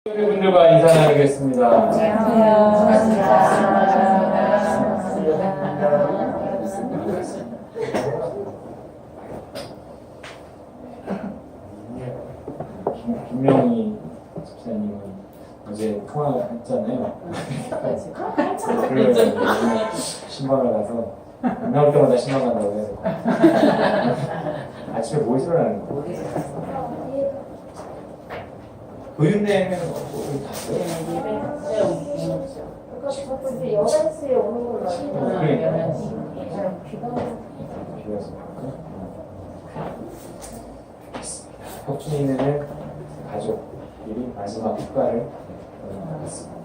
분들과 인사 나누겠습니다. 김명희 집사님은 어제 통화를 했잖아요. 그래서 신방을 가서 안 나올 때마다 신방 간다고 해서 아침에 뭐 일어나는 거예요? 교육내는 어디 갔어요? 그때 11시에 오는 걸로 알고 비가 와서 혁준이는 가족끼리 마지막 휴가를 받았습니다.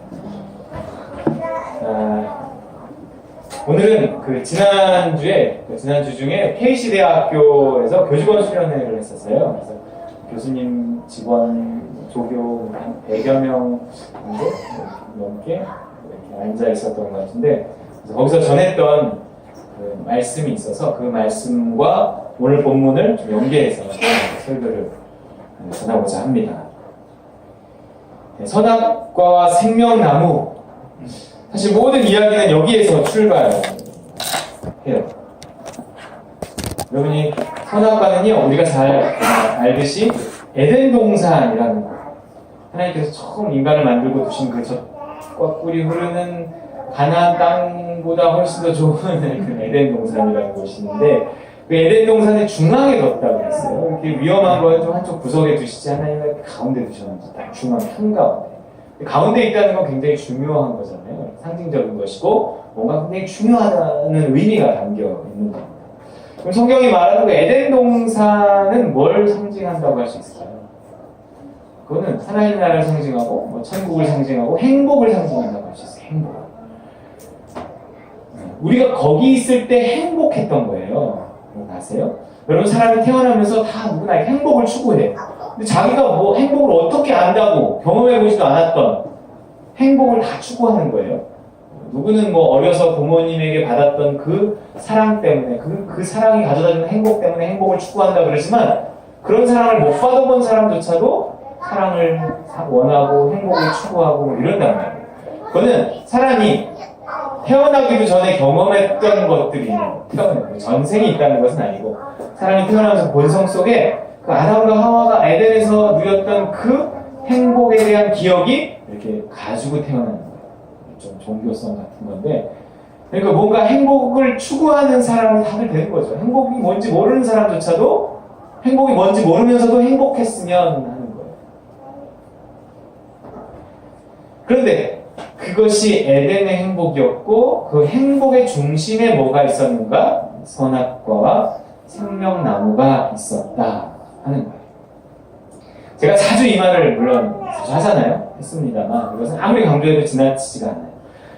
오늘은 지난주 중에 KC대학교에서 교직원 수련회를 했었어요. 그래서 교수님, 직원, 조교 한 100여 명 정도 넘게 이렇게 앉아 있었던 것 같은데, 그래서 거기서 전했던 그 말씀이 있어서 그 말씀과 오늘 본문을 좀 연계해서 설교를 전하고자 합니다. 선악과와 생명나무, 사실 모든 이야기는 여기에서 출발해요. 여러분이 선악과는요, 우리가 잘 알듯이 에덴 동산이라는 거, 하나님께서 처음 인간을 만들고 두신 그 젖과 꿀이 흐르는 가나안 땅보다 훨씬 더 좋은 그 에덴 동산이라는 곳이 있는데, 그 에덴 동산의 중앙에 뒀다고 했어요. 이렇게 위험한 걸 좀 한쪽 구석에 두시지 하나님은 가운데 두셨는지, 딱 중앙 한가운데. 가운데 있다는 건 굉장히 중요한 거잖아요. 상징적인 것이고 뭔가 굉장히 중요하다는 의미가 담겨 있는 겁니다. 그럼 성경이 말하는 그 에덴 동산은 뭘 상징한다고 할 수 있을까요? 그거는 하나님 나라를 상징하고 천국을 상징하고 행복을 상징한다고 할 수 있어요. 행복. 우리가 거기 있을 때 행복했던 거예요. 아세요? 여러분, 사람이 태어나면서 다 누구나 행복을 추구해. 근데 자기가 뭐 행복을 어떻게 안다고 경험해보지도 않았던 행복을 다 추구하는 거예요. 누구는 뭐 어려서 부모님에게 받았던 그 사랑 때문에 그 사랑이 가져다주는 행복 때문에 행복을 추구한다 그러지만, 그런 사랑을 못 받아본 사람조차도 사랑을 원하고 행복을 추구하고 이런단 말이에요. 그거는 사람이 태어나기도 전에 경험했던 것들이 전생이 있다는 것은 아니고, 사람이 태어나면서 본성 속에 그 아담과 하와가 에덴에서 누렸던 그 행복에 대한 기억이 이렇게 가지고 태어나는 거예요. 좀 종교성 같은 건데, 그러니까 뭔가 행복을 추구하는 사람이 다들 되는 거죠. 행복이 뭔지 모르는 사람조차도 행복이 뭔지 모르면서도 행복했으면 하는 거예요. 그런데 그것이 에덴의 행복이었고, 그 행복의 중심에 뭐가 있었는가? 선악과와 생명나무가 있었다 하는 거예요. 제가 자주 이 말을 물론 자주 하잖아요. 했습니다만 이것은 아무리 강조해도 지나치지가 않아요.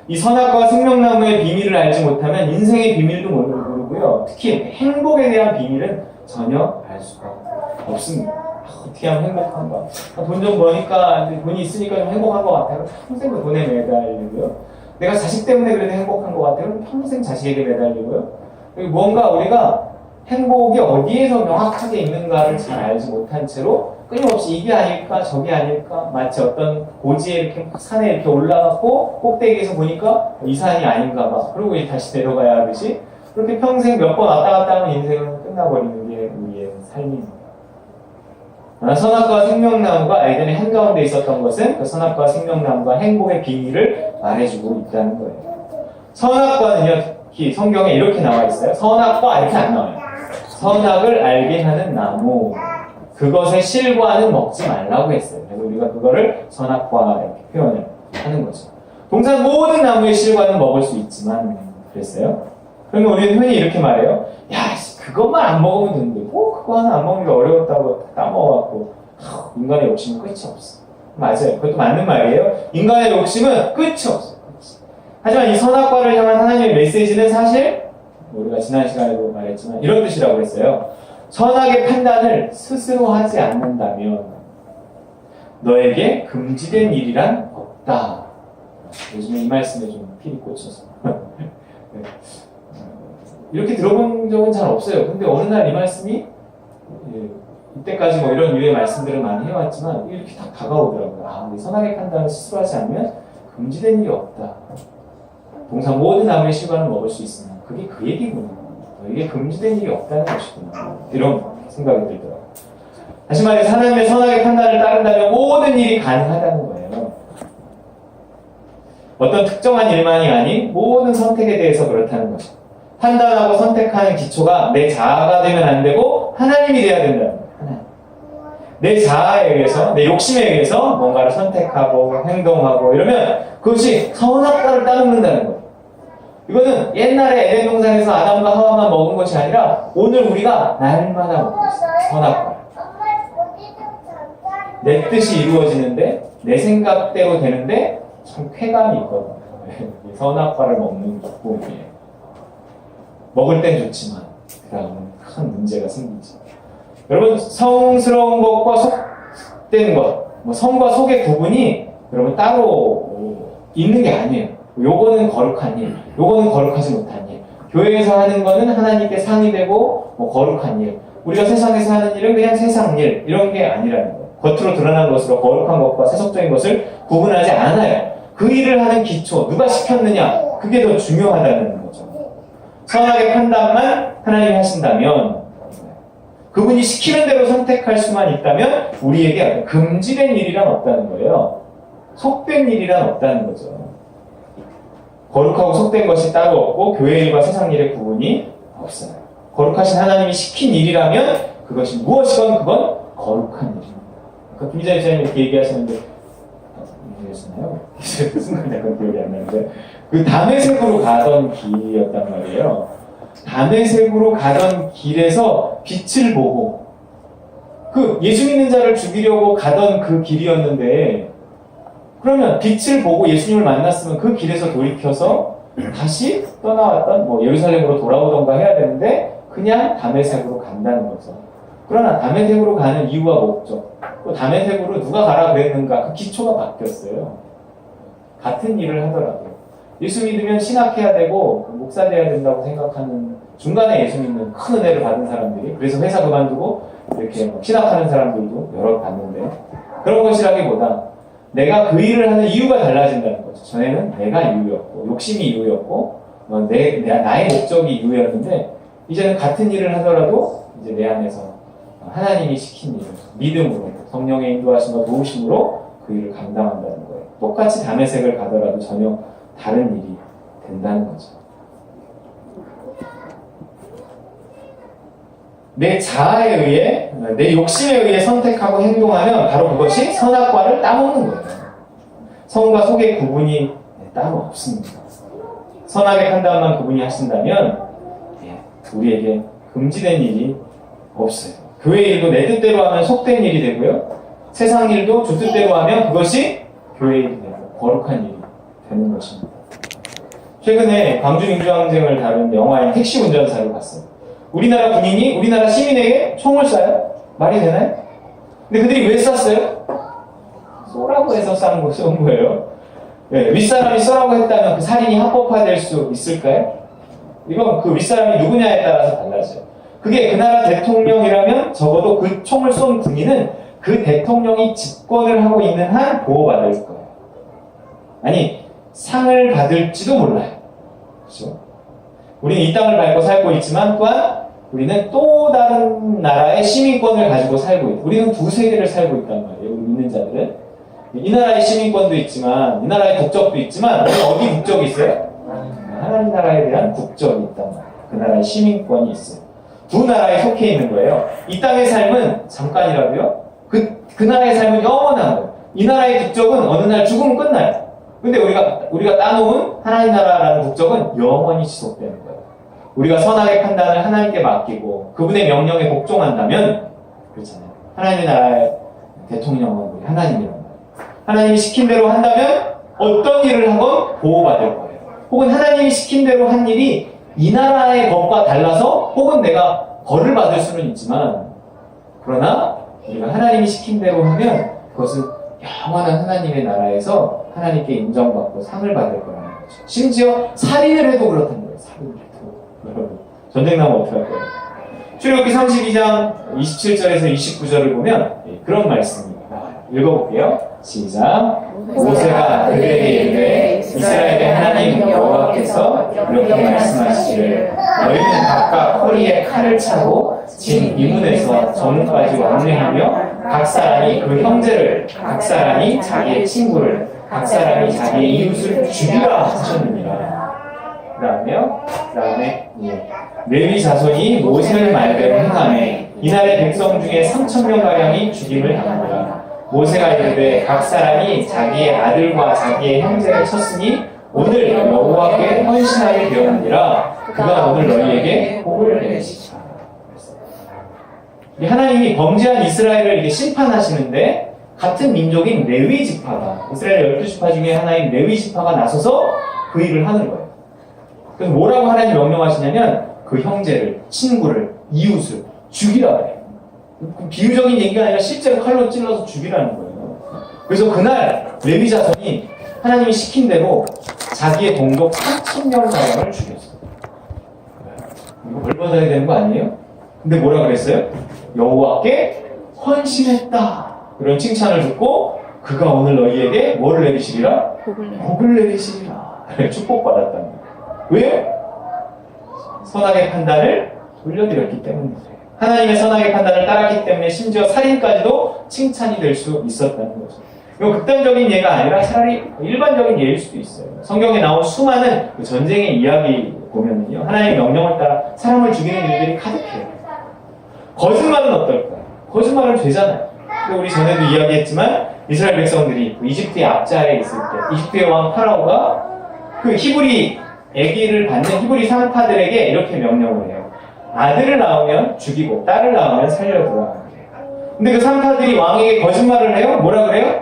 이 선악과와 생명나무의 비밀을 알지 못하면 인생의 비밀도 모르고요. 특히 행복에 대한 비밀은 전혀 알 수가 없습니다. 어떻게 하면 행복한가? 돈 좀 버니까, 돈이 있으니까 좀 행복한 것 같아요. 평생 그 돈에 매달리고요. 내가 자식 때문에 그래도 행복한 것 같아요. 평생 자식에게 매달리고요. 뭔가 우리가 행복이 어디에서 명확하게 있는가를 잘 알지 못한 채로 끊임없이 이게 아닐까 저게 아닐까, 마치 어떤 고지에 이렇게 산에 이렇게 올라가고 꼭대기에서 보니까 이 산이 아닌가 봐, 그리고 이제 다시 내려가야 하듯이 그렇게 평생 몇 번 왔다 갔다 하면 인생은 끝나버리는 게 우리의 삶입니다. 선악과와 생명나무가 에덴의 한가운데 있었던 것은 그 선악과와 생명나무가 행복의 비밀을 말해주고 있다는 거예요. 선악과는요, 성경에 이렇게 나와 있어요. 선악과 이렇게 안 나와요. 선악을 알게 하는 나무, 그것의 실과는 먹지 말라고 했어요. 그래서 우리가 그거를 선악과 이렇게 표현을 하는 거죠. 동산 모든 나무의 실과는 먹을 수 있지만 그랬어요. 그러면 우리는 흔히 이렇게 말해요. 야, 그것만 안 먹으면 되는데 그거 하나 안 먹는 게 어려웠다고 따먹어갖고 인간의 욕심은 끝이 없어. 맞아요. 그것도 맞는 말이에요. 인간의 욕심은 끝이 없어요. 하지만 이 선악과를 향한 하나님의 메시지는 사실 우리가 지난 시간에도 말했지만 이런 뜻이라고 했어요. 선악의 판단을 스스로 하지 않는다면 너에게 금지된 일이란 없다. 요즘에 이 말씀에 좀 필이 꽂혀서 이렇게 들어본 적은 잘 없어요. 근데 어느 날 이 말씀이 이때까지 뭐 이런 유의 말씀들을 많이 해왔지만 이렇게 딱 다가오더라고요. 아, 우리 선악의 판단을 스스로 하지 않으면 금지된 일이 없다. 동사 모든 나무의 실과는 먹을 수 있으나 그게 그 얘기구나. 이게 금지된 일이 없다는 것이구나. 이런 생각이 들더라고요. 다시 말해서 하나님의 선악의 판단을 따른다면 모든 일이 가능하다는 거예요. 어떤 특정한 일만이 아닌 모든 선택에 대해서 그렇다는 것입니다. 판단하고 선택하는 기초가 내 자아가 되면 안 되고 하나님이 돼야 된다는 거예요. 하나님. 내 자아에 의해서, 내 욕심에 의해서 뭔가를 선택하고 행동하고 이러면 그것이 선악과를 따먹는다는 거예요. 이거는 옛날에 에덴 동산에서 아담과 하와만 먹은 것이 아니라 오늘 우리가 날마다 먹고 있어요. 선악과. 내 뜻이 이루어지는데 내 생각대로 되는데 참 쾌감이 있거든요. 선악과를 먹는 기쁨이에요. 먹을 땐 좋지만 그 다음은 큰 문제가 생기죠. 여러분 성스러운 것과 속된 것, 뭐 성과 속의 구분이 여러분 따로 있는 게 아니에요. 요거는 거룩한 일, 요거는 거룩하지 못한 일. 교회에서 하는 거는 하나님께 상이 되고 뭐 거룩한 일. 우리가 세상에서 하는 일은 그냥 세상 일 이런 게 아니라는 거예요. 겉으로 드러난 것으로 거룩한 것과 세속적인 것을 구분하지 않아요. 그 일을 하는 기초, 누가 시켰느냐 그게 더 중요하다는 거죠. 선악의 판단만 하나님이 하신다면 그분이 시키는 대로 선택할 수만 있다면 우리에게 금지된 일이란 없다는 거예요. 속된 일이란 없다는 거죠. 거룩하고 속된 것이 따로 없고 교회 일과 세상 일의 구분이 없어요. 거룩하신 하나님이 시킨 일이라면 그것이 무엇이건 그건 거룩한 일입니다. 아까 김 기자님 이렇게 얘기하시는데 얘기하시나요? 순간 약간 기억이 안 나는데 그 다메섹으로 가던 길이었단 말이에요. 다메섹으로 가던 길에서 빛을 보고 그 예수 믿는 자를 죽이려고 가던 그 길이었는데 그러면 빛을 보고 예수님을 만났으면 그 길에서 돌이켜서 다시 떠나왔던 뭐 예루살렘으로 돌아오던가 해야 되는데 그냥 다메섹으로 간다는 거죠. 그러나 다메섹으로 가는 이유와 목적 또 다메섹으로 누가 가라 그랬는가 그 기초가 바뀌었어요. 같은 일을 하더라고요. 예수 믿으면 신학해야 되고 목사 돼야 된다고 생각하는 중간에 예수 믿는 큰 은혜를 받은 사람들이 그래서 회사 그만두고 이렇게 신학하는 사람들도 여러 봤는데 그런 것이라기보다 내가 그 일을 하는 이유가 달라진다는 거죠. 전에는 내가 이유였고 욕심이 이유였고 나의 목적이 이유였는데 이제는 같은 일을 하더라도 이제 내 안에서 하나님이 시킨 일을 믿음으로 성령의 인도하심과 도우심으로 그 일을 감당한다는 거예요. 똑같이 다메섹을 가더라도 전혀 다른 일이 된다는 거죠. 내 자아에 의해, 내 욕심에 의해 선택하고 행동하면 바로 그것이 선악과를 따먹는 거예요. 성과 속의 구분이 따로 없습니다. 선악의 판단만 구분이 하신다면 우리에게 금지된 일이 없어요. 교회 일도 내 뜻대로 하면 속된 일이 되고요. 세상 일도 주 뜻대로 하면 그것이 교회 일이 되고 거룩한 일이 되는 것입니다. 최근에 광주민주항쟁을 다룬 영화인 택시 운전사를 봤어요. 우리나라 군인이 우리나라 시민에게 총을 쏴요? 말이 되나요? 근데 그들이 왜 쐈어요? 쏘라고 해서 쏜 거예요. 네, 윗사람이 쏘라고 했다면 그 살인이 합법화될 수 있을까요? 이건 그 윗사람이 누구냐에 따라서 달라져요. 그게 그 나라 대통령이라면 적어도 그 총을 쏜 군인은 그 대통령이 집권을 하고 있는 한 보호받을 거예요. 아니, 상을 받을지도 몰라요. 그렇죠? 우리는 이 땅을 밟고 살고 있지만 또한 우리는 또 다른 나라의 시민권을 가지고 살고 있고 우리는 두 세계를 살고 있단 말이에요. 우리 믿는 자들은. 이 나라의 시민권도 있지만 이 나라의 국적도 있지만 어디 국적이 있어요? 하나님 나라에 대한 국적이 있단 말이에요. 그 나라의 시민권이 있어요. 두 나라에 속해 있는 거예요. 이 땅의 삶은 잠깐이라도요. 그 나라의 삶은 영원한 거예요. 이 나라의 국적은 어느 날 죽으면 끝나요. 근데 우리가 따놓은 하나님 나라라는 국적은 영원히 지속되는 거예요. 우리가 선악의 판단을 하나님께 맡기고 그분의 명령에 복종한다면 그렇잖아요. 하나님의 나라의 대통령은 우리 하나님이란 말이에요. 하나님이 시킨 대로 한다면 어떤 일을 하건 보호받을 거예요. 혹은 하나님이 시킨 대로 한 일이 이 나라의 법과 달라서 혹은 내가 벌을 받을 수는 있지만 그러나 우리가 하나님이 시킨 대로 하면 그것은 영원한 하나님의 나라에서 하나님께 인정받고 상을 받을 거라는 거죠. 심지어 살인을 해도 그렇다는 거예요. 살인을 해도. 여러분, 전쟁 나면 어떡할 거예요? 출애굽기 32장 27절에서 29절을 보면 그런 말씀입니다. 읽어볼게요. 시작. 모세가 그들에게 이르되 이스라엘의 하나님 여호와께서 이렇게 말씀하시기를 너희는 각각 허리에 칼을 차고 진 이문에서 저문까지 왕래하며 각 사람이 그 형제를, 각 사람이 자기의 친구를, 각 사람이 자기의 이웃을 죽이라 하셨느니라. 그 다음에 레위 자손이 모세의 말대로 행하매 이날의 백성 중에 3,000명가량이 죽임을 당하니라. 모세가 이르되 각 사람이 자기의 아들과 자기의 형제를 쳤으니 오늘 여호와께 헌신하게 되었느니라. 그가 오늘 너희에게 복을 내리시리라. 하나님이 범죄한 이스라엘을 이렇게 심판하시는데 같은 민족인 레위 지파가, 이스라엘 12지파 중에 하나인 레위 지파가 나서서 그 일을 하는 거예요. 그래서 뭐라고 하나님 명령하시냐면 그 형제를, 친구를, 이웃을 죽이라 그래요. 비유적인 얘기가 아니라 실제로 칼로 찔러서 죽이라는 거예요. 그래서 그날 레위 자손이 하나님이 시킨 대로 자기의 동족 3,000명가량을 죽였어요. 이거 벌 받아야 되는 거 아니에요? 근데 뭐라 그랬어요? 여호와께 헌신했다. 그런 칭찬을 듣고 그가 오늘 너희에게 뭐를 내리시리라? 복을 내리시리라. 축복받았다는 거예요. 왜? 선악의 판단을 돌려드렸기 때문이에요. 하나님의 선악의 판단을 따랐기 때문에 심지어 살인까지도 칭찬이 될 수 있었다는 거죠. 이거 극단적인 예가 아니라 차라리 일반적인 예일 수도 있어요. 성경에 나온 수많은 그 전쟁의 이야기 보면요, 하나님의 명령을 따라 사람을 죽이는 일들이 가득해요. 거짓말은 어떨까요? 거짓말은 되잖아요. 우리 전에도 이야기했지만 이스라엘 백성들이 이집트의 앞자리에 있을 때 이집트의 왕 파라오가 그 히브리 아기를 받는 히브리 상파들에게 이렇게 명령을 해요. 아들을 낳으면 죽이고 딸을 낳으면 살려두라. 근데 그 상파들이 왕에게 거짓말을 해요. 뭐라 그래요?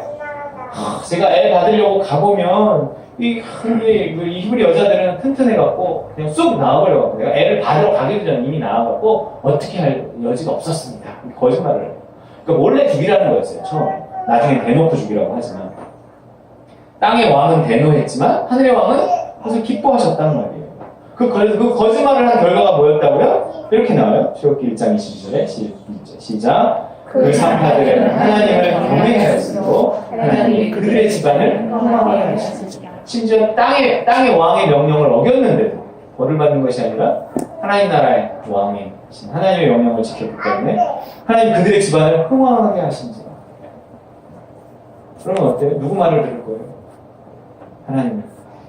제가 애 받으려고 가보면 이 히브리 여자들은 튼튼해갖고 그냥 쑥 나와버려갖고 내가 애를 받으러 가기도 전에 이미 나와갖고 어떻게 할 여지가 없었습니다. 거짓말을 해요. 그러니까 몰래 죽이라는 거였어요. 처음에. 나중에 대놓고 죽이라고 하지만 땅의 왕은 대노했지만 하늘의 왕은 그래서 기뻐하셨단 말이에요. 그 거짓말을 한 결과가 뭐였다고요? 이렇게 나와요. 출애굽기 1장 22절에 시작. 그 상파들은 하나님을 경외하였으므로 하나님이 그들의 집안을 흥망하게 하셨습니다. 심지어 땅의 왕의 명령을 어겼는데도 벌을 받는 것이 아니라 하나님 나라의 왕이 하나님의 명령을 지켰기 때문에 하나님 그들의 집안을 흥왕하게 하신지라. 그러면 어때요? 누구 말을 들을 거예요? 하나님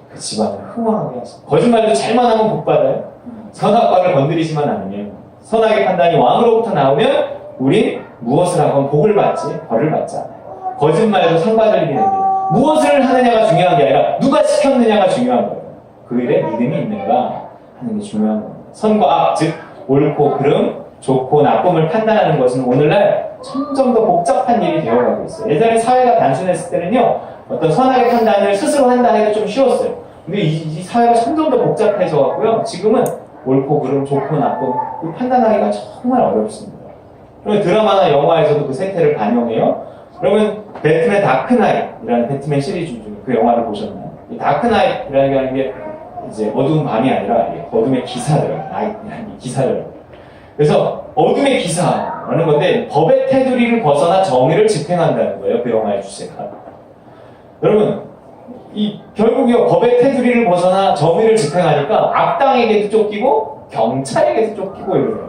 그 집안을 흥왕하게 하십니다. 거짓말도 잘만 하면 복 받아요. 선악과를 건드리지만 않으면, 선악의 판단이 왕으로부터 나오면 우린 무엇을 하건 복을 받지 벌을 받지 않아요. 거짓말도 상 받을 일이 됩니다. 무엇을 하느냐가 중요한 게 아니라 누가 시켰느냐가 중요한 거예요. 그 일에 믿음이 있는가 하는 게 중요한 겁니다. 선과 악, 즉 옳고 그름, 좋고 나쁨을 판단하는 것은 오늘날 점점 더 복잡한 일이 되어가고 있어요. 예전에 사회가 단순했을 때는요, 어떤 선악의 판단을 스스로 한다 해도 좀 쉬웠어요. 근데 이 사회가 점점 더 복잡해져 갖고요, 지금은 옳고 그름, 좋고 나쁨 판단하기가 정말 어렵습니다. 그러면 드라마나 영화에서도 그 세태를 반영해요. 그러면 배트맨 다크나잇이라는 배트맨 시리즈 중에 그 영화를 보셨나요? 이 다크나잇이라는 게 이제 어두운 밤이 아니라 어둠의 기사들, 나잇이라는 기사들. 그래서 어둠의 기사라는 건데 법의 테두리를 벗어나 정의를 집행한다는 거예요. 그 영화의 주제가. 여러분, 결국요 법의 테두리를 벗어나 정의를 집행하니까 악당에게도 쫓기고 경찰에게도 쫓기고 이러요.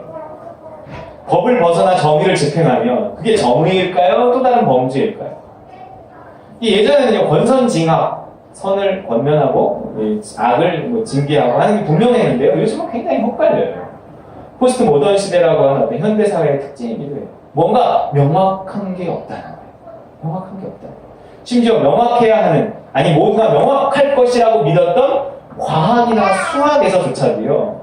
법을 벗어나 정의를 집행하면 그게 정의일까요? 또 다른 범죄일까요? 예전에는요 권선징악, 선을 권면하고 악을 징계하고 하는 게 분명했는데요. 요즘은 굉장히 헛갈려요. 포스트 모던 시대라고 하는 어떤 현대 사회의 특징이기도 해요. 뭔가 명확한 게 없다는 거예요. 명확한 게 없다. 심지어 명확해야 하는, 아니 모두가 명확할 것이라고 믿었던 과학이나 수학에서조차도요,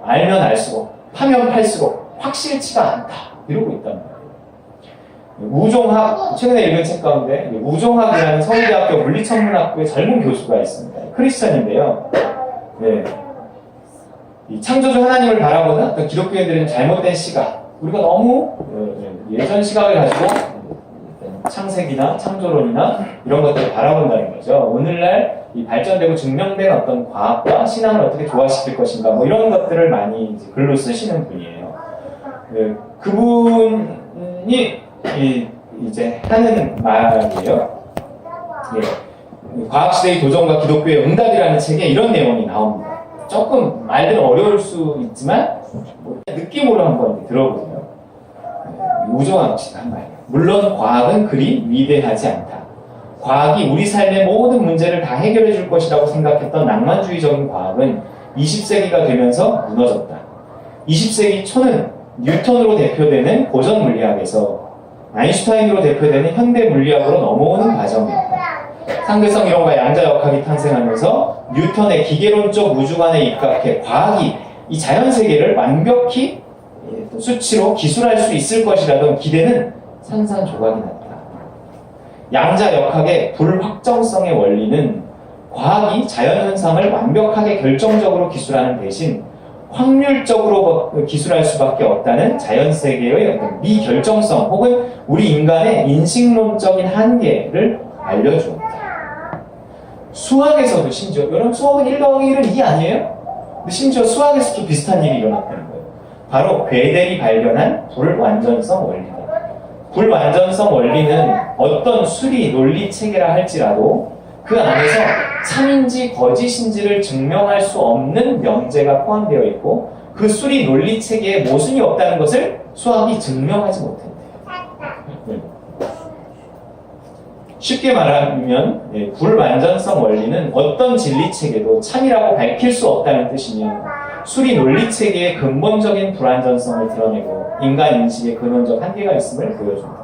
알면 알수록, 파면 팔수록 확실치가 않다 이러고 있단 말이에요. 우종학, 최근에 읽은 책 가운데 우종학이라는 서울대학교 물리천문학부의 젊은 교수가 있습니다. 크리스천인데요. 네. 이 창조주 하나님을 바라보는 어떤 기독교인들은 잘못된 시각, 우리가 너무 예전 시각을 가지고 창세기나 창조론이나 이런 것들을 바라본다는 거죠. 오늘날 이 발전되고 증명된 어떤 과학과 신앙을 어떻게 조화시킬 것인가, 뭐 이런 것들을 많이 이제 글로 쓰시는 분이에요. 그분이 이제 하는 말이에요. 과학시대의 도전과 기독교의 응답이라는 책에 이런 내용이 나옵니다. 조금 말들은 어려울 수 있지만 느낌으로 한번 들어보세요. 우정환 씨가 한 말이에요. 물론 과학은 그리 위대하지 않다. 과학이 우리 삶의 모든 문제를 다 해결해 줄 것이라고 생각했던 낭만주의적인 과학은 20세기가 되면서 무너졌다. 20세기 초는 뉴턴으로 대표되는 고전 물리학에서 아인슈타인으로 대표되는 현대 물리학으로 넘어오는 과정입니다. 상대성 이론과 양자역학이 탄생하면서 뉴턴의 기계론적 우주관에 입각해 과학이 이 자연세계를 완벽히 수치로 기술할 수 있을 것이라던 기대는 산산조각이 났다. 양자역학의 불확정성의 원리는 과학이 자연현상을 완벽하게 결정적으로 기술하는 대신 확률적으로 기술할 수밖에 없다는 자연세계의 어떤 미결정성 혹은 우리 인간의 인식론적인 한계를 알려주었다. 수학에서도 심지어, 여러분 수학은 1 더하기 1은 2 아니에요? 근데 심지어 수학에서도 비슷한 일이 일어났다는 거예요. 바로 베델이 발견한 불완전성 원리다. 불완전성 원리는 어떤 수리 논리 체계라 할지라도 그 안에서 참인지 거짓인지를 증명할 수 없는 명제가 포함되어 있고 그 수리 논리 체계에 모순이 없다는 것을 수학이 증명하지 못했대요. 쉽게 말하면 불완전성 원리는 어떤 진리 체계도 참이라고 밝힐 수 없다는 뜻이며 수리 논리 체계의 근본적인 불완전성을 드러내고 인간 인식의 근원적 한계가 있음을 보여줍니다.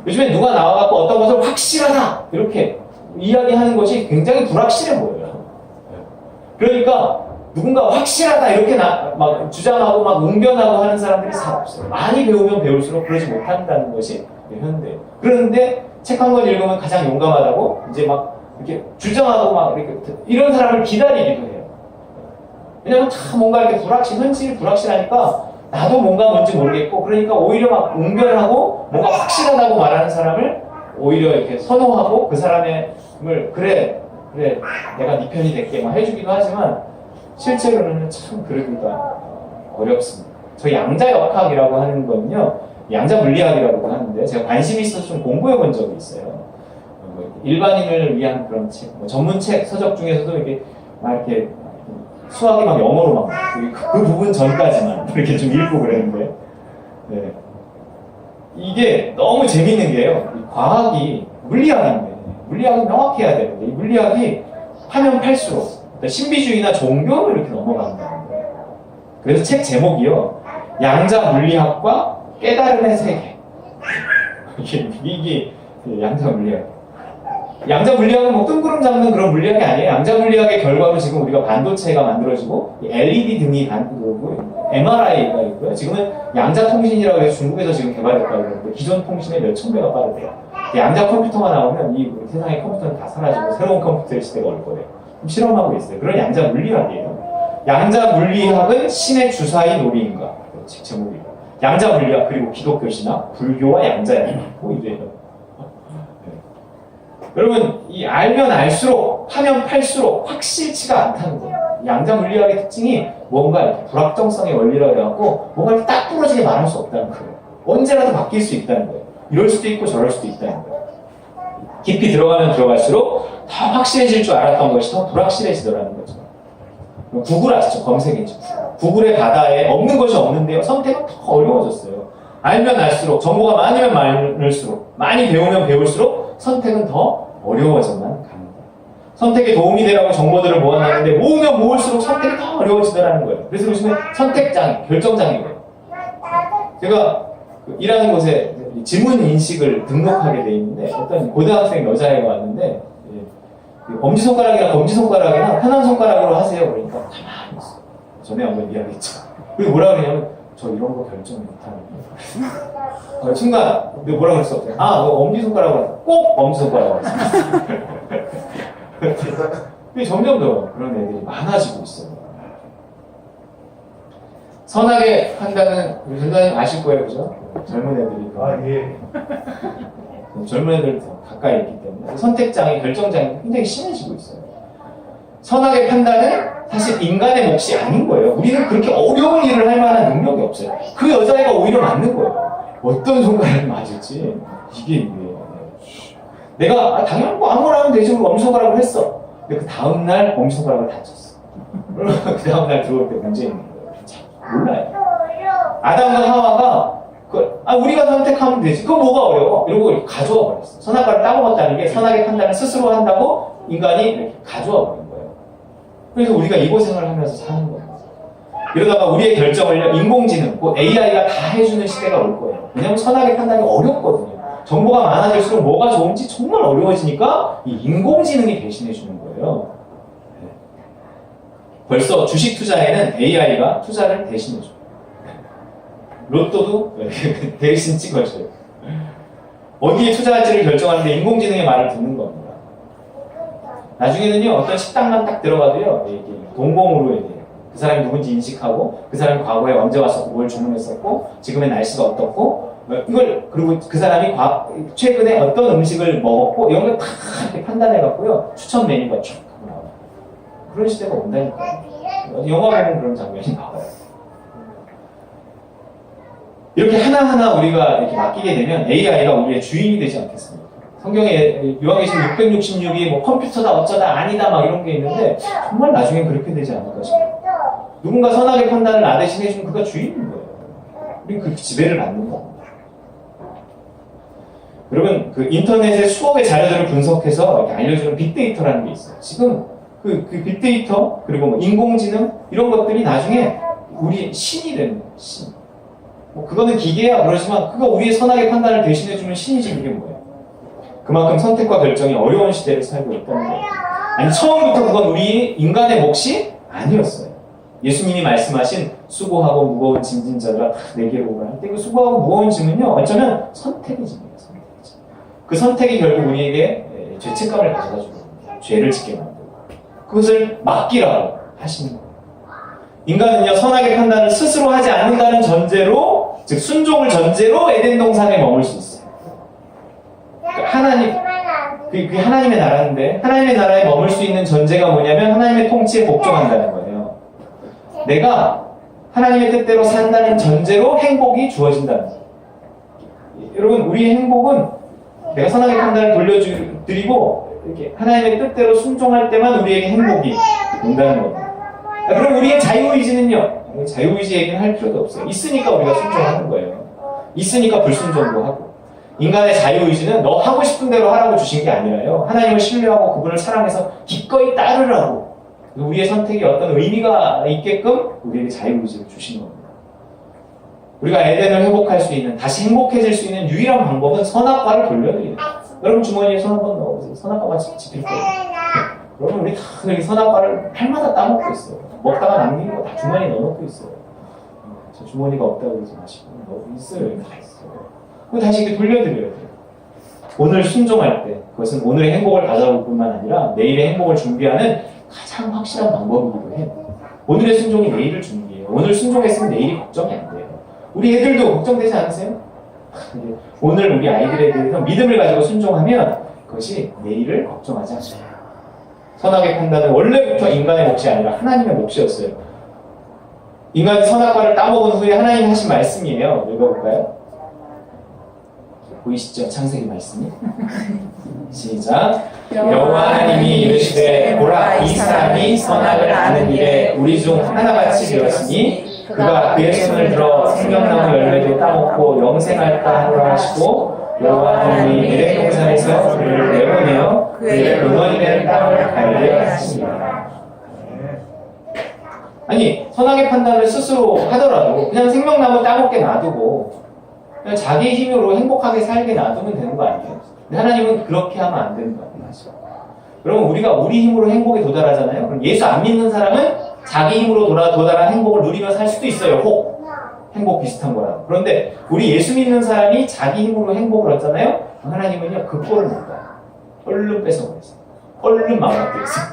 요즘에 누가 나와갖고 어떤 것을 확실하다 이렇게 이야기하는 것이 굉장히 불확실해 보여요. 그러니까 누군가 확실하다 이렇게 막 주장하고 막 웅변하고 하는 사람들이 잘 없어요. 많이 배우면 배울수록 그러지 못한다는 것이 현대. 그런데 책 한 권 읽으면 가장 용감하다고 이제 막 이렇게 주장하고 막 이렇게 이런 사람을 기다리기도 해요. 왜냐면 참 뭔가 이렇게 현실이 불확실하니까 나도 뭔가 뭔지 모르겠고 그러니까 오히려 막 웅변하고 뭔가 확실하다고 말하는 사람을 오히려 이렇게 선호하고 그 사람을 그래 내가 네 편이 될게 막 해주기도 하지만 실제로는 참 그러기가 어렵습니다. 저 양자역학이라고 하는 건요 양자물리학이라고 하는데 제가 관심이 있어서 좀 공부해 본 적이 있어요. 일반인을 위한 그런 책, 전문책, 서적 중에서도 이렇게 막 이렇게 수학이 막 영어로 막 그 부분 전까지만 이렇게 좀 읽고 그랬는데 이게 너무 재밌는 게요. 과학이 물리학인데 물리학이 명확해야 되는데 이 물리학이 파면 팔수록 신비주의나 종교로 이렇게 넘어간다는 거예요. 그래서 책 제목이요. 양자물리학과 깨달음의 세계. 이게 양자물리학. 양자물리학은 뭐 뜬구름 잡는 그런 물리학이 아니에요. 양자물리학의 결과로 지금 우리가 반도체가 만들어지고 LED 등이 만들어지고 MRI가 있고요. 지금은 양자통신이라고 해서 중국에서 지금 개발했다고 그러는데 기존 통신의 몇천 배가 빠르대요. 양자 컴퓨터가 나오면 이 세상의 컴퓨터는 다 사라지고 새로운 컴퓨터의 시대가 올 거예요. 실험하고 있어요. 그런 양자물리학이에요. 양자물리학은 신의 주사위 놀이인가? 제목이에요. 양자물리학 그리고 기독교 신학, 불교와 양자역학 뭐 이래요. 여러분 이 알면 알수록 파면 팔수록 확실치가 않다는 거예요. 양자물리학의 특징이 뭔가 이렇게 불확정성의 원리라 해갖고 뭔가 이렇게 딱 부러지게 말할 수 없다는 거예요. 언제라도 바뀔 수 있다는 거예요. 이럴 수도 있고 저럴 수도 있다는 거예요. 깊이 들어가면 들어갈수록 더 확실해질 줄 알았던 것이 더 불확실해지더라는 거죠. 구글 아시죠? 검색 엔진. 구글의 바다에 없는 것이 없는데요. 선택은 더 어려워졌어요. 알면 알수록, 정보가 많으면 많을수록, 많이 배우면 배울수록 선택은 더 어려워져만 갑니다. 선택에 도움이 되라고 정보들을 모아놨는데 모으면 모을수록 선택이 더 어려워지더라는 거예요. 그래서 요즘에 선택장애, 결정장애예요. 제가 일하는 곳에 지문 인식을 등록하게 돼 있는데 어떤 고등학생 여자애가 왔는데 엄지손가락이랑 검지손가락이랑 편한 손가락으로 하세요. 그러니까 가만히 있어. 전에 한번 이야기했죠. 그리고 뭐라 그러냐면 저 이런 거 결정 못하는 거예요. 순간 뭐라 그랬어? 아, 너 엄지손가락으로 하자. 꼭 엄지손가락으로 하자. 근데 점점 더 그런 애들이 많아지고 있어요. 선하게 판단은 우리 전사님 아실 거예요, 그죠? 젊은 애들이. 예. 젊은 애들 더 가까이 있기 때문에 선택장애, 결정장애 굉장히 심해지고 있어요. 선하게 판단은 사실 인간의 몫이 아닌 거예요. 우리는 그렇게 어려운 일을 할 만한 능력이 없어요. 그 여자애가 오히려 맞는 거예요. 어떤 손가락이 맞을지 이게 내가 당연히 뭐 아무나 하면 되지 뭐 엄지손가락을 했어. 근데 그 다음날 엄지손가락을 다쳤어. 그 다음날 들어올 때 문제 있는 거예요. 몰라요. 아담과 하와가 우리가 선택하면 되지. 그거 뭐가 어려워? 이러고 가져와 버렸어. 선악과를 따먹었다는 게 선악의 판단을 스스로 한다고 인간이 이렇게 가져와 버린 거예요. 그래서 우리가 이 고생을 하면서 사는 거예요. 이러다가 우리의 결정을 인공지능, 뭐 AI가 다 해주는 시대가 올 거예요. 왜냐면 선악의 판단이 어렵거든요. 정보가 많아질수록 뭐가 좋은지 정말 어려워지니까 이 인공지능이 대신해 주는 거예요. 벌써 주식 투자에는 AI가 투자를 대신해 줘요. 로또도 대신 찍어줘요. 어디에 투자할지를 결정하는데 인공지능의 말을 듣는 겁니다. 나중에는요, 어떤 식당만 딱 들어가도요, 이렇게 동공으로 이렇게 그 사람이 누군지 인식하고, 그 사람이 과거에 언제 와서 뭘 주문했었고, 지금의 날씨가 어떻고, 이걸, 그리고 그 사람이 최근에 어떤 음식을 먹었고, 이런 걸 다 이렇게 판단해갖고요, 추천 메뉴가 쭉 나와요. 그런 시대가 온다니까요. 영화 보면 그런 장면이 나와요. 이렇게 하나하나 우리가 이렇게 맡기게 되면 AI가 우리의 주인이 되지 않겠습니까? 성경에 요한계시록 666이 뭐 컴퓨터다 어쩌다 아니다 막 이런 게 있는데 정말 나중엔 그렇게 되지 않을까 싶어요. 누군가 선악의 판단을 나 대신 해주면 그가 주인인 거예요. 우리는 그 지배를 받는 겁니다. 여러분 그 인터넷에 수억의 자료들을 분석해서 이렇게 알려주는 빅데이터라는 게 있어요. 지금 그 빅데이터 그리고 뭐 인공지능 이런 것들이 나중에 우리 신이 되는 거예요. 신. 뭐 그거는 기계야 그러지만 그가 우리의 선악의 판단을 대신해주는 신이지 그게 뭐예요? 그만큼 선택과 결정이 어려운 시대를 살고 있다는 거예요. 아니 처음부터 그건 우리 인간의 몫이 아니었어요. 예수님이 말씀하신 수고하고 무거운 짐진 자가 내게로 오라 할 때 그 수고하고 무거운 짐은요 어쩌면 선택의 짐이에요. 선택의 짐. 그 선택이 결국 우리에게 죄책감을 가져다 주고 죄를 짓게 만들고 그것을 맡기라고 하시는 거예요. 인간은요 선악의 판단을 스스로 하지 않는다는 전제로 즉 순종을 전제로 에덴 동산에 머물 수 있어요. 그러니까 하나님 그게 하나님의 나라인데 하나님의 나라에 머물 수 있는 전제가 뭐냐면 하나님의 통치에 복종한다는 거예요. 내가 하나님의 뜻대로 산다는 전제로 행복이 주어진다는 거예요. 여러분 우리의 행복은 내가 선악의 판단을 돌려드리고 이렇게 하나님의 뜻대로 순종할 때만 우리에게 행복이 온다는 겁니다. 그럼 우리의 자유의지는요? 자유의지 얘기는 할 필요도 없어요. 있으니까 우리가 순종하는 거예요. 있으니까 불순종도 하고. 인간의 자유의지는 너 하고 싶은 대로 하라고 주신 게 아니라요. 하나님을 신뢰하고 그분을 사랑해서 기꺼이 따르라고. 우리의 선택이 어떤 의미가 있게끔 우리에게 자유의지를 주신 겁니다. 우리가 에덴을 회복할 수 있는, 다시 행복해질 수 있는 유일한 방법은 선악과를 돌려드리는 거예요. 여러분 주머니에 손 한번 넣어보세요. 선악과가 집힐 거예요. 여러분 우리 다 여기 선악과를 팔마다 따먹고 있어요. 먹다가 남기는 거 다 주머니에 넣어놓고 있어요. 저 주머니가 없다고 그러지 마시고 있어요. 다 있어요. 그거 다시 이렇게 돌려드려야 돼요. 오늘 순종할 때 그것은 오늘의 행복을 가져올 뿐만 아니라 내일의 행복을 준비하는 가장 확실한 방법이기도 해요. 오늘의 순종이 내일을 준비해요. 오늘 순종했으면 내일이 걱정이 안 돼요. 우리 애들도 걱정되지 않으세요? 오늘 우리 아이들에 대해서 믿음을 가지고 순종하면 그것이 내일을 걱정하지 않아요. 선악의 판단은 원래부터 인간의 몫이 아니라 하나님의 몫이었어요. 인간이 선악과를 따먹은 후에 하나님이 하신 말씀이에요. 읽어볼까요? 보이시죠? 창세기 말씀이? 시작. 여호와 하나님이 이르시되 보라 이 사람이 선악을 아는 일에 우리 중 하나같이 되었으니 그가 그의 손을 들어 생명나무 열매도 따먹고 영생할까 하노라 하시고 여호와 하나님이 에덴 동산에서 그를 내보내어 그의 근원이 땅을 갈게 하십니다. 아니 선악의 판단을 스스로 하더라도 그냥 생명나무 따먹게 놔두고 그냥 자기 힘으로 행복하게 살게 놔두면 되는 거 아니에요? 근데 하나님은 그렇게 하면 안 되는 거 아니에요? 그러면 우리가 우리 힘으로 행복에 도달하잖아요. 그럼 예수 안 믿는 사람은 자기 힘으로 도달한 행복을 누리며 살 수도 있어요. 혹 행복 비슷한 거라고. 그런데 우리 예수 믿는 사람이 자기 힘으로 행복을 얻잖아요. 하나님은요 그 꼴을 못 봐요. 얼른 뺏어버렸어요. 얼른 망가뜨렸어요.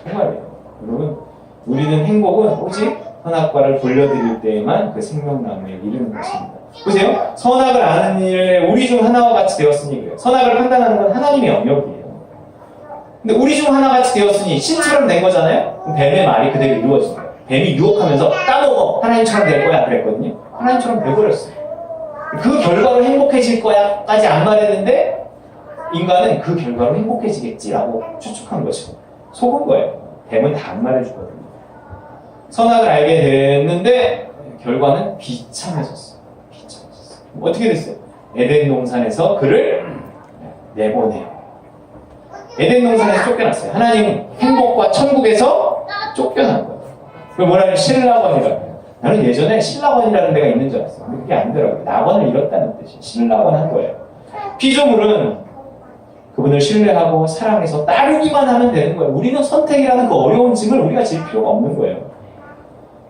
정말이에요. 여러분 우리는 행복은 오직 선악과를 돌려드릴 때에만 그 생명나무에 이르는 것입니다. 보세요. 선악을 아는 일에 우리 중 하나와 같이 되었으니 그래요. 선악을 판단하는 건 하나님의 영역이에요. 근데 우리 중 하나같이 되었으니 신처럼 된 거잖아요? 그럼 뱀의 말이 그대로 이루어진 거예요. 뱀이 유혹하면서 까먹어 하나님처럼 될 거야 그랬거든요. 하나님처럼 돼버렸어요. 그 결과로 행복해질 거야 까지 안 말했는데 인간은 그 결과로 행복해지겠지라고 추측한 것이고 속은 거예요. 뱀은 다 안 말해주거든요. 선악을 알게 됐는데 결과는 비참해졌어요. 비참해졌어요. 어떻게 됐어요? 에덴 동산에서 그를 내보내요. 에덴 동산에서 쫓겨났어요. 하나님은 행복과 천국에서 쫓겨난 거예요. 그걸 뭐라 해요? 신라원이라고 해요. 나는 예전에 신라원이라는 데가 있는 줄 알았어요. 근데 그게 아니더라고요. 낙원을 잃었다는 뜻이에요. 신라원 한 거예요. 피조물은 그분을 신뢰하고 사랑해서 따르기만 하면 되는 거예요. 우리는 선택이라는 그 어려운 짐을 우리가 질 필요가 없는 거예요.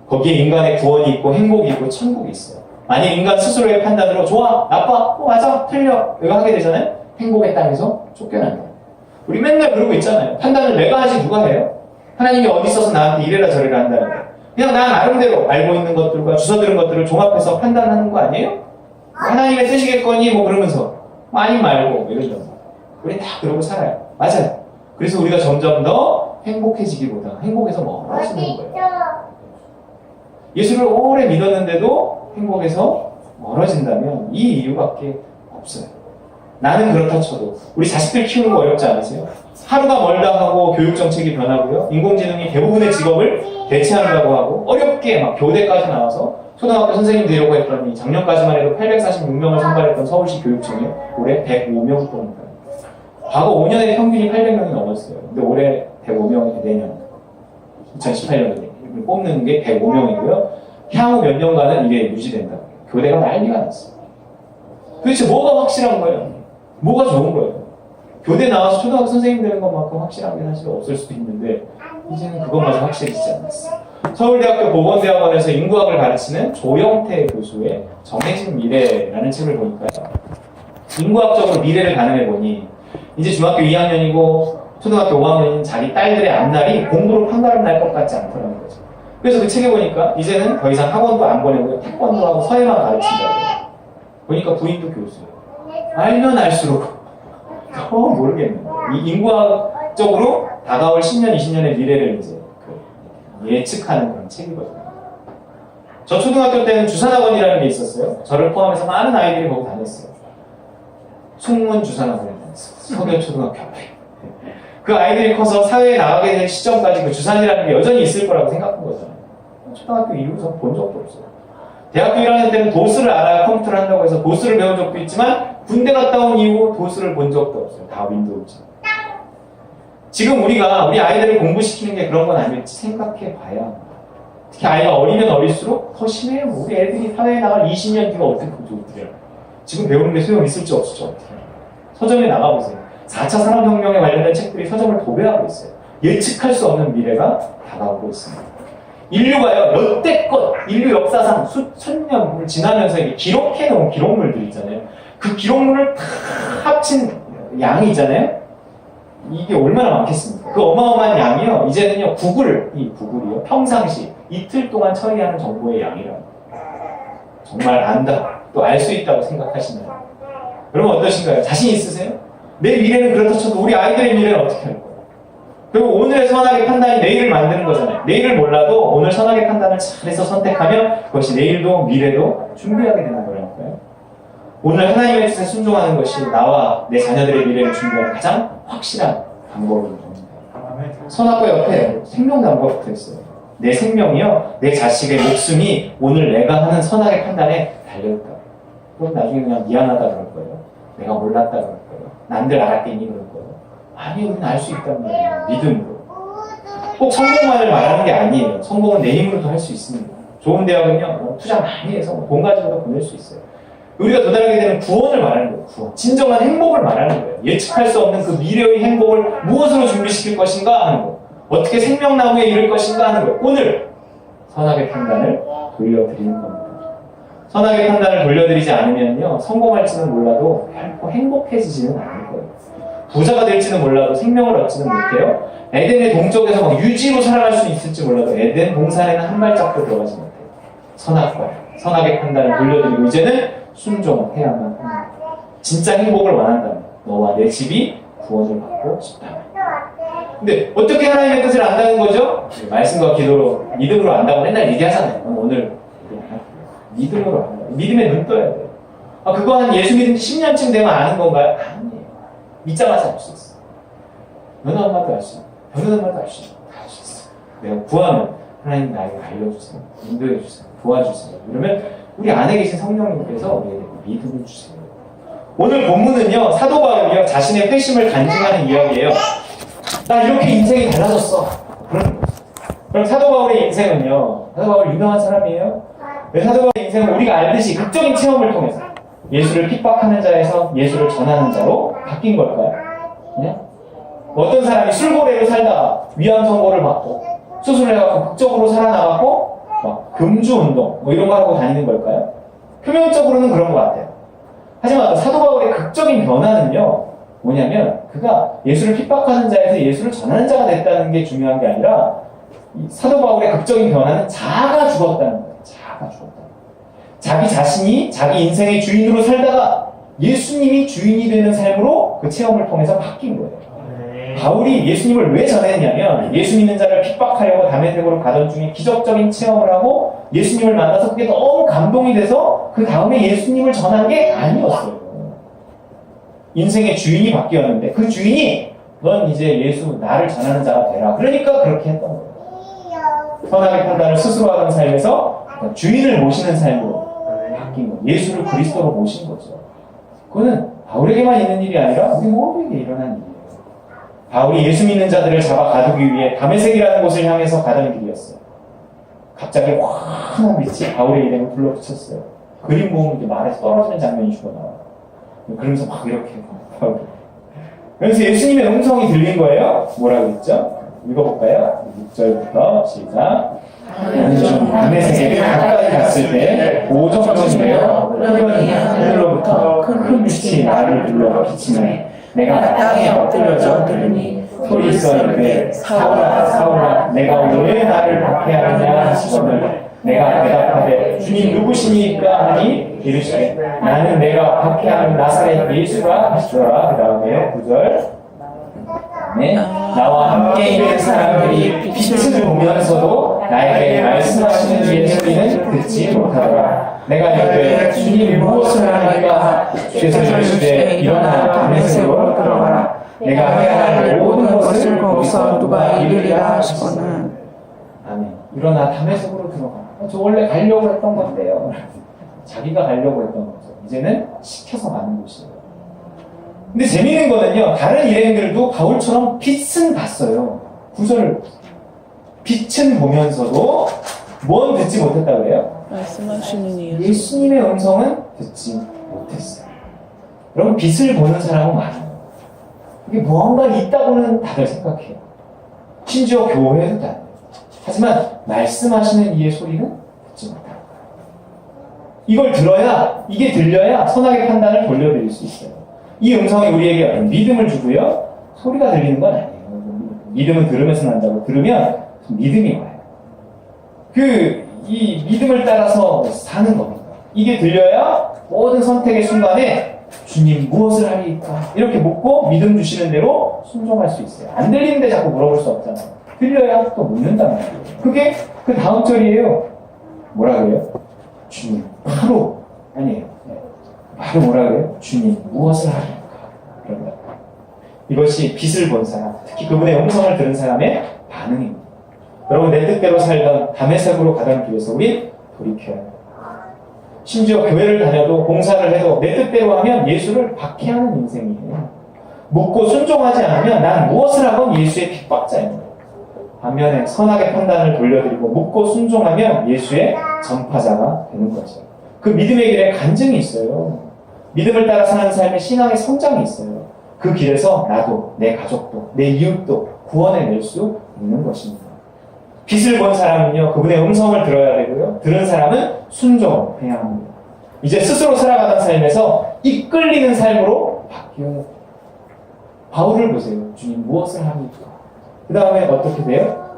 거기에 인간의 구원이 있고 행복이 있고 천국이 있어요. 만약 인간 스스로의 판단으로 좋아, 나빠, 맞아, 틀려 이거 하게 되잖아요. 행복의 땅에서 쫓겨난다. 우리 맨날 그러고 있잖아요. 판단을 내가 하지 누가 해요? 하나님이 어디 있어서 나한테 이래라 저래라 한다는 거예요. 그냥 나 나름대로 알고 있는 것들과 주워들은 것들을 종합해서 판단하는 거 아니에요? 하나님의 뜻이겠거니 뭐 그러면서 아니 말고 이러면서 우리 다 그러고 살아요. 맞아요. 그래서 우리가 점점 더 행복해지기보다 행복에서 멀어지는 거예요. 예수를 오래 믿었는데도 행복에서 멀어진다면 이 이유밖에 없어요. 나는 그렇다 쳐도 우리 자식들 키우는 거 어렵지 않으세요? 하루가 멀다 하고 교육정책이 변하고요. 인공지능이 대부분의 직업을 대체한다고 하고 어렵게 막 교대까지 나와서 초등학교 선생님 되려고 했더니 작년까지만 해도 846명을 선발했던 서울시 교육청이 올해 105명 뽑는다. 과거 5년의 평균이 800명이 넘었어요. 근데 올해 105명이 내년 2018년에 뽑는 게 105명이고요. 향후 몇 년간은 이게 유지된다. 교대가 난리가 났어요. 도대체 뭐가 확실한 거예요? 뭐가 좋은 거예요? 교대 나와서 초등학교 선생님 되는 것만큼 확실한 게 사실 없을 수도 있는데 이제는 그것마저 확실해지지 않았어요. 서울대학교 보건대학원에서 인구학을 가르치는 조영태 교수의 정해진 미래라는 책을 보니까요. 인구학적으로 미래를 가늠해보니 이제 중학교 2학년이고 초등학교 5학년인 자기 딸들의 앞날이 공부로 판가름 날 것 같지 않다는 거죠. 그래서 그 책에 보니까 이제는 더 이상 학원도 안 보내고 태권도하고 서예만 가르친다고. 보니까 부인도 교수예요. 알면 알수록 더 모르겠는 거예요. 이 인구학적으로 다가올 10년, 20년의 미래를 이제 예측하는 그런 책이거든요. 저 초등학교 때는 주산학원이라는 게 있었어요. 저를 포함해서 많은 아이들이 거기 다녔어요. 충문 주산학원에 다녔어요. 서교초등학교 앞에. 그 아이들이 커서 사회에 나가게 될 시점까지 그 주산이라는 게 여전히 있을 거라고 생각한 거잖아요. 초등학교 이후로 본 적도 없어요. 대학교 1학년 때는 도수를 알아야 컴퓨터를 한다고 해서 도수를 배운 적도 있지만 군대 갔다 온 이후 도수를 본 적도 없어요. 다 윈도우지. 지금 우리가 우리 아이들을 공부시키는 게 그런 건 아닐지 생각해 봐야 합니다. 특히 아이가 어리면 어릴수록 더 심해요. 우리 애들이 사회에 나갈 20년 뒤가 어떻게 돼요? 지금 배우는 게 소용 있을지 없을지 어떻게 해요? 서점에 나가보세요. 4차 산업혁명에 관련된 책들이 서점을 도배하고 있어요. 예측할 수 없는 미래가 다가오고 있습니다. 인류가요, 여태껏 인류 역사상 수천 년을 지나면서 기록해놓은 기록물들 있잖아요. 그 기록물을 다 합친 양이 있잖아요. 이게 얼마나 많겠습니까? 그 어마어마한 양이요. 이제는요, 구글이요. 평상시 이틀 동안 처리하는 정보의 양이라고. 정말 안다. 또 알 수 있다고 생각하시나요? 그러면 어떠신가요? 자신 있으세요? 내 미래는 그렇다 쳐도 우리 아이들의 미래는 어떻게 할 거예요? 그리고 오늘의 선악의 판단이 내일을 만드는 거잖아요. 내일을 몰라도 오늘 선악의 판단을 잘해서 선택하면 그것이 내일도 미래도 준비하게 되는 거라니까요. 오늘 하나님의 뜻에 순종하는 것이 나와 내 자녀들의 미래를 준비하는 가장 확실한 방법입니다. 선악과 옆에 생명나무가 붙어있어요. 내 생명이요, 내 자식의 목숨이 오늘 내가 하는 선악의 판단에 달려있다. 그럼 나중에 그냥 미안하다 그럴 거예요. 내가 몰랐다 그럴 거예요. 남들 알았겠니 그럴 거예요. 아니, 우리는 알 수 있단 말이에요. 믿음으로. 꼭 성공만을 말하는 게 아니에요. 성공은 내 힘으로도 할 수 있습니다. 좋은 대학은요, 투자 많이 해서 돈 가지고도 보낼 수 있어요. 우리가 도달하게 되는 구원을 말하는 거예요. 구원. 진정한 행복을 말하는 거예요. 예측할 수 없는 그 미래의 행복을 무엇으로 준비시킬 것인가 하는 거. 어떻게 생명나무에 이를 것인가 하는 거예요. 오늘 선악의 판단을 돌려드리는 겁니다. 선악의 판단을 돌려드리지 않으면요, 성공할지는 몰라도 결코 행복해지지는 않을 거예요. 부자가 될지는 몰라도 생명을 얻지는 못해요. 에덴의 동쪽에서 막 유지로 살아갈 수 있을지 몰라도 에덴 동산에는 한 발짝도 들어가지 못해요. 선악의 판단을 돌려드리고 이제는 순종해야만 합니다. 진짜 행복을 원한다면, 너와 내 집이 구원을 받고 싶다면. 근데 어떻게 하나님의 뜻을 안다는 거죠? 말씀과 기도로, 믿음으로 안다고 맨날 얘기하잖아요. 그럼 오늘 믿음으로 안다. 믿음에 눈 떠야 돼요. 그거 한 예수 믿은 지 10년쯤 되면 아는 건가요? 아니에요. 믿자마자 알 수 있어. 너는 엄마도 알 수 있어. 너는 엄마도 알 수 있어. 다 알 수 있어. 내가 구하면 하나님 나에게 알려주세요. 인도해주세요. 도와주세요. 이러면 우리 안에 계신 성령님께서 우리에게 믿음을 주세요. 오늘 본문은요, 사도 바울이요, 자신의 회심을 간증하는 이야기예요. 나 이렇게 인생이 달라졌어. 그럼 사도 바울의 인생은요, 사도 바울 유명한 사람이에요. 사도 바울의 인생은 우리가 알듯이 극적인 체험을 통해서 예수를 핍박하는 자에서 예수를 전하는 자로 바뀐 걸까요? 그냥? 어떤 사람이 술고래로 살다가 위암 선고를 받고 수술을 해갖고 극적으로 살아나갖고 막 금주 운동 뭐 이런 거 하고 다니는 걸까요? 표면적으로는 그런 것 같아요. 하지만 사도 바울의 극적인 변화는요, 뭐냐면 그가 예수를 핍박하는 자에서 예수를 전하는 자가 됐다는 게 중요한 게 아니라 이 사도 바울의 극적인 변화는 자아가 죽었다는 거예요. 자아가 죽었다. 자기 자신이 자기 인생의 주인으로 살다가 예수님이 주인이 되는 삶으로 그 체험을 통해서 바뀐 거예요. 바울이 예수님을 왜 전했냐면 예수 믿는 자를 핍박하려고 다메섹으로 가던 중에 기적적인 체험을 하고 예수님을 만나서 그게 너무 감동이 돼서 그 다음에 예수님을 전한 게 아니었어요. 인생의 주인이 바뀌었는데 그 주인이 넌 이제 예수 나를 전하는 자가 되라. 그러니까 그렇게 했던 거예요. 선악의 판단을 스스로 하던 삶에서 주인을 모시는 삶으로 바뀐 거예요. 예수를 그리스도로 모신 거죠. 그거는 바울에게만 있는 일이 아니라 우리 모두에게 일어난 일이에요. 바울이 예수 믿는 자들을 잡아 가두기 위해 다메섹이라는 곳을 향해서 가던 길이었어요. 갑자기 환한 빛이 바울의 일행을 불러붙였어요. 그림 보면 이렇게 말에서 떨어지는 장면이 주고 나와요. 그러면서 막 이렇게 바울이. 그래서 예수님의 음성이 들린 거예요. 뭐라고 했죠? 읽어볼까요? 6절부터 시작. 나는 좀 다메섹에 가까이 갔을 때 오정전이에요. 흑연이 하늘로부터 큰 빛이 나를 둘러 비치네. 내가 땅에 엎드려져 들으니 소리 있어 이르되 사울아 사울아 내가 왜 나를 박해하느냐 하시거늘 내가 대답하되 주님 누구시니까 하니 이르시되 나는 내가 박해하는 나사렛 예수라 하시더라. 그 다음에 9절 나와 함께 있는 사람들이 빛을 보면서도 나에게 말씀하시는 이의 소리는 듣지 못하더라. 내가 이르되 주님 무엇을 하나이까 주께서 이르시되 일어나 다메섹으로 들어가라. 내가 해야 할 모든 것을 거기서 누가 이르리라 하시거늘. 아멘. 일어나 다메섹으로 들어가라. 저 원래 가려고 했던 건데요. 자기가 가려고 했던 거죠. 이제는 시켜서 가는 곳이에요. 근데 재미있는 거는요, 다른 일행들도 바울처럼 빛은 봤어요. 9절을 빛은 보면서도 뭔 듣지 못했다 그래요? 말씀하시는 예수님의 음성은 듣지 못했어요. 여러분, 빛을 보는 사람은 많아요. 이게 무언가 있다고는 다들 생각해요. 심지어 교회도 다녀요. 하지만 말씀하시는 이의 소리는 듣지 못합니다. 이걸 들어야, 이게 들려야 선악의 판단을 돌려드릴 수 있어요. 이 음성이 우리에게 믿음을 주고요. 소리가 들리는 건 아니에요. 믿음은 들으면서 난다고. 들으면 믿음이 와요. 이 믿음을 따라서 사는 겁니다. 이게 들려야 모든 선택의 순간에 주님 무엇을 하리까? 이렇게 묻고 믿음 주시는 대로 순종할 수 있어요. 안 들리는데 자꾸 물어볼 수 없잖아요. 들려야 또 묻는단 말이에요. 그게 그 다음 절이에요. 뭐라 그래요? 주님 바로 아니에요. 바로 뭐라 그래요? 주님 무엇을 하리까? 그런다. 이것이 빛을 본 사람, 특히 그분의 음성을 들은 사람의 반응입니다. 여러분, 내 뜻대로 살던 다메섹으로 가던 길에서 우리 돌이켜야 해요. 심지어 교회를 다녀도 봉사를 해도 내 뜻대로 하면 예수를 박해하는 인생이에요. 묻고 순종하지 않으면 난 무엇을 하건 예수의 핍박자입니다. 반면에 선악의 판단을 돌려드리고 묻고 순종하면 예수의 전파자가 되는 거죠. 그 믿음의 길에 간증이 있어요. 믿음을 따라 사는 삶의 신앙의 성장이 있어요. 그 길에서 나도, 내 가족도, 내 이웃도 구원해낼 수 있는 것입니다. 빛을 본 사람은요, 그분의 음성을 들어야 되고요. 들은 사람은 순종해야 합니다. 이제 스스로 살아가던 삶에서 이끌리는 삶으로 바뀌어야 돼요. 바울을 보세요. 주님 무엇을 합니까? 그 다음에 어떻게 돼요?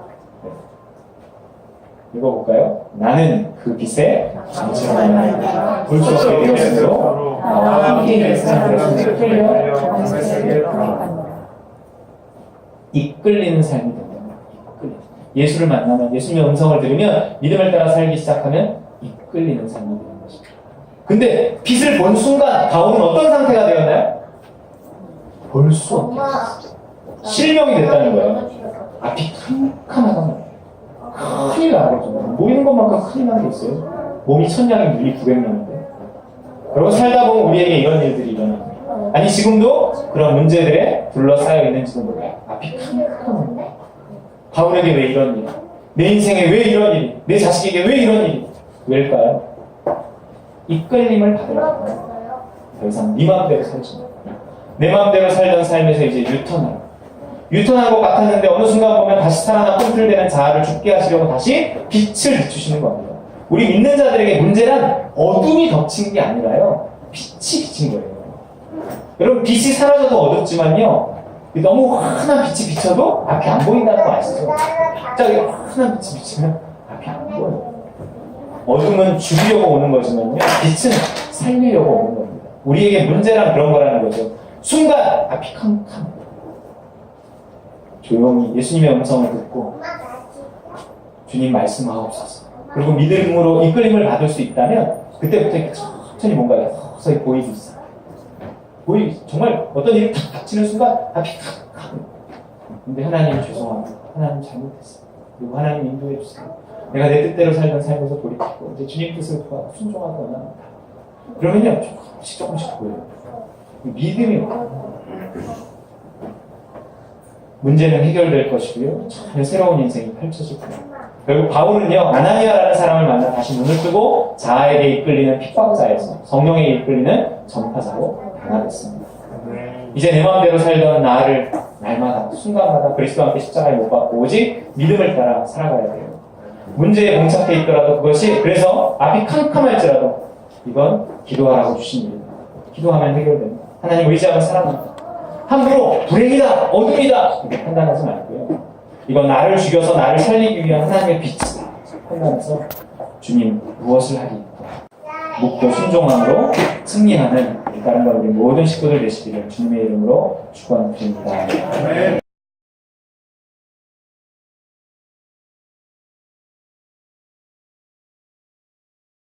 읽어볼까요? 나는 그 빛에 정체하나이다. 볼 수 없게 되었으므로 나와 함께 있는 사람들의 손에 끌려 다메섹에 들어간다. 이끌리는 삶이 된다. 예수를 만나면, 예수님의 음성을 들으면, 믿음을 따라 살기 시작하면 이끌리는 삶이 되는 것입니다. 근데 빛을 본 순간 바울은 어떤 상태가 되었나요? 볼 수 없게 됐어요. 실명이 됐다는 거예요. 앞이 캄캄하다는 거예요. 큰일 나거든요. 보이는 것만큼 큰일 나는 게 있어요. 몸이 1000냥이 눈이 900냥인데. 그리고 살다 보면 우리에게 이런 일들이 일어납니다. 아니 지금도 그런 문제들에 둘러싸여 있는지도 몰라요. 앞이 캄캄한데 바울에게 왜 이런 일이? 내 인생에 왜 이런 일이? 내 자식에게 왜 이런 일이? 왜일까요? 이끌림을 받으라고. 더 이상 네 마음대로 살지 마. 내 마음대로 살던 삶에서 이제 유턴한 것 같았는데 어느 순간 보면 다시 살아나 꿈틀대는 자아를 죽게 하시려고 다시 빛을 비추시는 겁니다. 우리 믿는 자들에게 문제란 어둠이 덮친 게 아니라요. 빛이 비친 거예요. 여러분 빛이 사라져도 어둡지만요. 너무 환한 빛이 비쳐도 앞이 안 보인다는 거 아시죠? 갑자기 환한 빛이 비치면 앞이 안 보여요. 어둠은 죽이려고 오는 거지만요. 빛은 살리려고 오는 겁니다. 우리에게 문제란 그런 거라는 거죠. 순간 앞이 캄캄. 조용히 예수님의 음성을 듣고 주님 말씀하옵소서. 그리고 믿음으로 이끌림을 받을 수 있다면 그때부터 이렇게 천천히 뭔가 서서히 보이기 시작해요. 정말 어떤 일이 탁 닥치는 순간 앞이 탁. 근데 하나님 죄송합니다. 하나님 잘못했어요. 그리고 하나님 인도해 주세요. 내가 내 뜻대로 살던 삶에서 돌이키고 이제 주님 뜻을 구하고 순종하거나 그러면요 조금씩 보여요. 믿음이 문제는 해결될 것이고요. 전혀 새로운 인생이 펼쳐질 거예요. 결국 바울은요 아나니아라는 사람을 만나 다시 눈을 뜨고 자아에게 이끌리는 핍박자에서 성령에게 이끌리는 전파자로 변화됐습니다. 이제 내 마음대로 살던 나를 날마다 순간마다 그리스도와 함께 십자가에 못 박고 오직 믿음을 따라 살아가야 돼요. 문제에 봉착해 있더라도 그것이 그래서 앞이 캄캄할지라도 이건 기도하라고 주신 일입니다. 기도하면 해결됩니다. 하나님 의지하면 살아납니다. 함부로 불행이다, 어둠이다 이렇게 판단하지 말고요. 이건 나를 죽여서 나를 살리기 위한 하나님의 빛이다 판단해서 주님 무엇을 하리이까 묵고 순종함으로 승리하는 다른 바 우리 모든 식구들 되시기를 주님의 이름으로 축원드립니다.